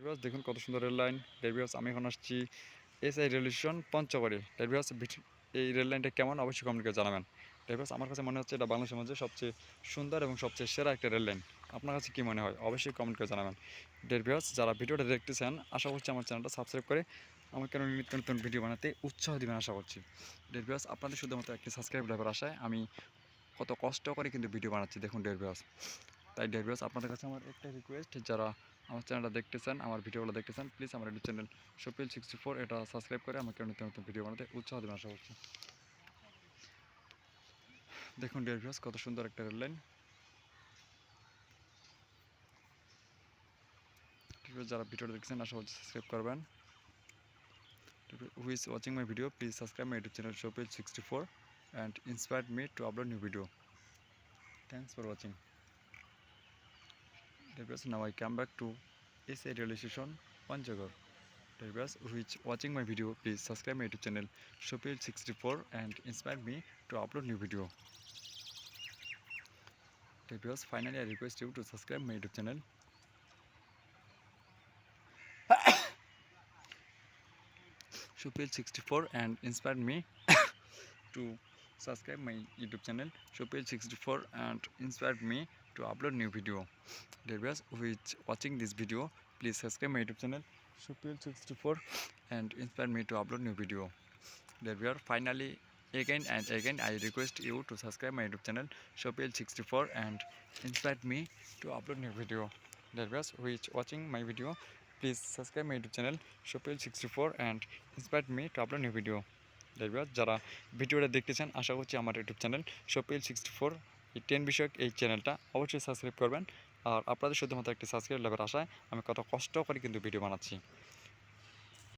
Viewers দেখুন কত সুন্দর রেল লাইন। ভিউয়ার্স আমি এখন আসছি এসআই রেল স্টেশন পঞ্চগড়ে। ভিউয়ার্স এই রেল লাইনটা কেমন অবশ্যই কমেন্ট করে জানাবেন। ভিউয়ার্স আমার কাছে মনে হচ্ছে এটা বাংলাদেশের মধ্যে সবচেয়ে সুন্দর এবং সবচেয়ে সেরা একটা রেল লাইন। আপনার কাছে কী মনে হয় অবশ্যই কমেন্ট করে জানাবেন। ভিউয়ার্স যারা ভিডিওটা দেখতেছেন আশা করছি আমার চ্যানেলটা সাবস্ক্রাইব করে আমাকে আরও নিত্য নতুন ভিডিও বানাতে উৎসাহ দিবেন আশা করছি। ভিউয়ার্স আপনাদের শুধুমাত্র একটি সাবস্ক্রাইব লাভের আশায় আমি কত কষ্ট করে কিন্তু ভিডিও বানাচ্ছি দেখুন ভিউয়ার্স। তাই ভিউয়ার্স আপনাদের কাছে আমার একটা রিকোয়েস্ট, যারা আমার চ্যানেলটা দেখতেছেন, আমার ভিডিওগুলো দেখতেছেন, প্লিজ আমার ইউটিউব চ্যানেল শপিল 64 এটা সাবস্ক্রাইব করে আমাকে নতুন নতুন ভিডিও বানাতে উৎসাহ দেবেন আশা করছি। দেখুন ভিউয়ার্স কত সুন্দর একটা রেল লাইন। যারা ভিডিওটা দেখছেন আশা করছি সাবস্ক্রাইব করবেন। Who is watching my video, please subscribe my YouTube channel Shopiul 64 and inspire me to upload new video. Thanks for watching. Viewers, now I come back to SA railway station Panchagarh. Viewers, who is watching my video, please subscribe my YouTube channel Shopiul 64 and inspire me to upload new video. Viewers, finally I request you to subscribe my YouTube channel Shopiul 64 and inspire me to subscribe my YouTube channel Shopiul 64 and inspire me to upload new video. Viewers, who is watching this video, please subscribe my YouTube channel Shopiul 64 and inspire me to upload new video. Viewers, finally again and again I request you to subscribe my YouTube channel Shopiul 64 and inspire me to upload new video. Viewers, who is watching my video, please subscribe my YouTube channel Shopiul 64 and inspire me to upload new video. Viewers যারা ভিডিওটা দেখতেছেন আশা করছি আমার YouTube channel শপিল 64 এই 10 বিষয়ক এই চ্যানেলটা অবশ্যই সাবস্ক্রাইব করবেন। আর আপনাদের শুধুমাত্র একটি সাবস্ক্রাইব লাভের আশায় আমি কত কষ্ট করে কিন্তু ভিডিও বানাচ্ছি।